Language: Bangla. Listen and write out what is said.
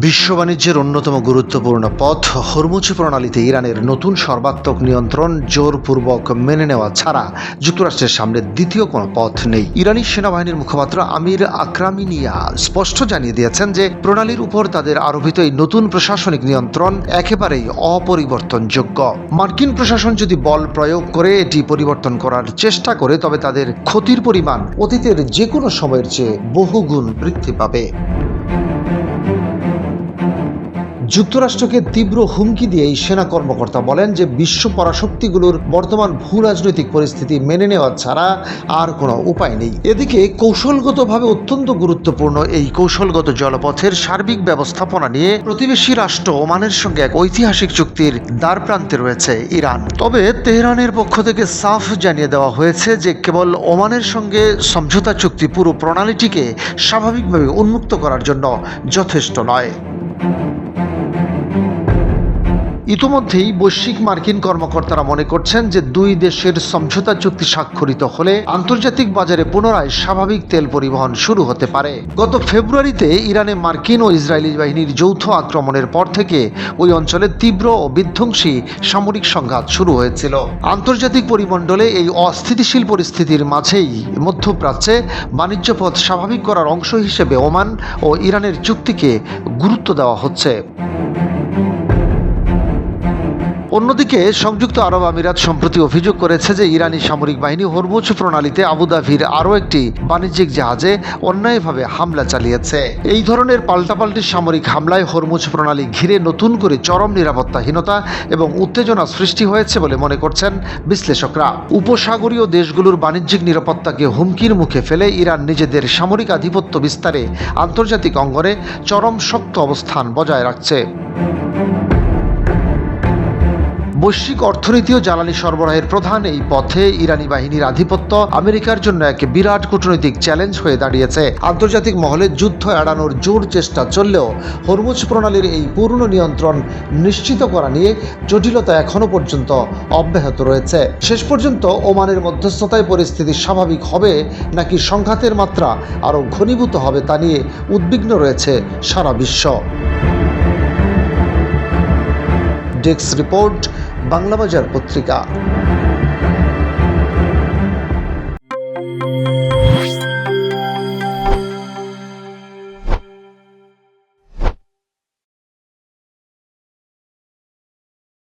বিশ্ব বাণিজ্যের অন্যতম গুরুত্বপূর্ণ পথ হরমুজ প্রণালীতে ইরানের নতুন সর্বাত্মক নিয়ন্ত্রণ জোরপূর্বক মেনে নেওয়া ছাড়া যুক্তরাষ্ট্রের সামনে দ্বিতীয় কোনো পথ নেই। ইরানি সেনাবাহিনীর মুখপাত্র আমির আকরামিনিয়া স্পষ্ট জানিয়ে দিয়েছেন যে প্রণালীর উপর তাদের আরোপিত এই নতুন প্রশাসনিক নিয়ন্ত্রণ একেবারেই অপরিবর্তনযোগ্য। মার্কিন প্রশাসন যদি বল প্রয়োগ করে এটি পরিবর্তন করার চেষ্টা করে তবে তাদের ক্ষতির পরিমাণ অতীতের যে কোনো সময়ের চেয়ে বহুগুণ বৃদ্ধি পাবে। যুক্তরাষ্ট্রকে তীব্র হুমকি দিয়ে এই সেনা কর্মকর্তা বলেন যে বিশ্ব পরাশক্তিগুলোর বর্তমান ভূ রাজনৈতিক পরিস্থিতি মেনে নেওয়া ছাড়া আর কোনো উপায় নেই। এদিকে কৌশলগতভাবে অত্যন্ত গুরুত্বপূর্ণ এই কৌশলগত জলপথের সার্বিক ব্যবস্থাপনা নিয়ে প্রতিবেশী রাষ্ট্র ওমানের সঙ্গে এক ঐতিহাসিক চুক্তির দ্বারপ্রান্তে রয়েছে ইরান। তবে তেহরানের পক্ষ থেকে সাফ জানিয়ে দেওয়া হয়েছে যে কেবল ওমানের সঙ্গে সমঝোতা চুক্তি পুরো প্রণালীটিকে স্বাভাবিকভাবে উন্মুক্ত করার জন্য যথেষ্ট নয়। ইতোমধ্যেই বৈশ্বিক মার্কিন কর্মকর্তারা মনে করছেন যে দুই দেশের সমঝোতা চুক্তি স্বাক্ষরিত হলে আন্তর্জাতিক বাজারে পুনরায় স্বাভাবিক তেল পরিবহন শুরু হতে পারে। গত ফেব্রুয়ারিতে ইরানে মার্কিন ও ইসরায়েলি বাহিনীর যৌথ আক্রমণের পর থেকে ওই অঞ্চলে তীব্র ও বিধ্বংসী সামরিক সংঘাত শুরু হয়েছিল। আন্তর্জাতিক পরিমণ্ডলে এই অস্থিতিশীল পরিস্থিতির মাঝেই মধ্যপ্রাচ্যে বাণিজ্য পথ স্বাভাবিক করার অংশ হিসেবে ওমান ও ইরানের চুক্তিকে গুরুত্ব দেওয়া হচ্ছে। অন্যদিকে সংযুক্ত আরব আমিরাত সম্প্রতি অভিযোগ করেছে যে ইরানি সামরিক বাহিনী হরমুজ প্রণালীতে আবুধাবির আরও একটি বাণিজ্যিক জাহাজে অন্যায়ভাবে হামলা চালিয়েছে। এই ধরনের পাল্টাপাল্টি সামরিক হামলায় হরমুজ প্রণালী ঘিরে নতুন করে চরম নিরাপত্তাহীনতা এবং উত্তেজনা সৃষ্টি হয়েছে বলে মনে করছেন বিশ্লেষকরা। উপসাগরীয় দেশগুলোর বাণিজ্যিক নিরাপত্তাকে হুমকির মুখে ফেলে ইরান নিজেদের সামরিক আধিপত্য বিস্তারে আন্তর্জাতিক অঙ্গনে চরম শক্ত অবস্থান বজায় রাখছে। বৈশ্বিক অর্থনীতি ও জ্বালানি সরবরাহের প্রধান এই পথে ইরানি বাহিনীর আধিপত্য আমেরিকার জন্য এক বিরাট কূটনৈতিক চ্যালেঞ্জ হয়ে দাঁড়িয়েছে। আন্তর্জাতিক মহলে যুদ্ধ এড়ানোর জোর চেষ্টা চললেও হরমুজ প্রণালীর এই পূর্ণ নিয়ন্ত্রণ নিশ্চিত করা নিয়ে জটিলতা এখনো পর্যন্ত অব্যাহত রয়েছে। শেষ পর্যন্ত ওমানের মধ্যস্থতায় পরিস্থিতি স্বাভাবিক হবে নাকি সংঘাতের মাত্রা আরও ঘনীভূত হবে তা নিয়ে উদ্বিগ্ন রয়েছে সারা বিশ্ব। ডেস্ক রিপোর্ট, বাংলাবাজার পত্রিকা।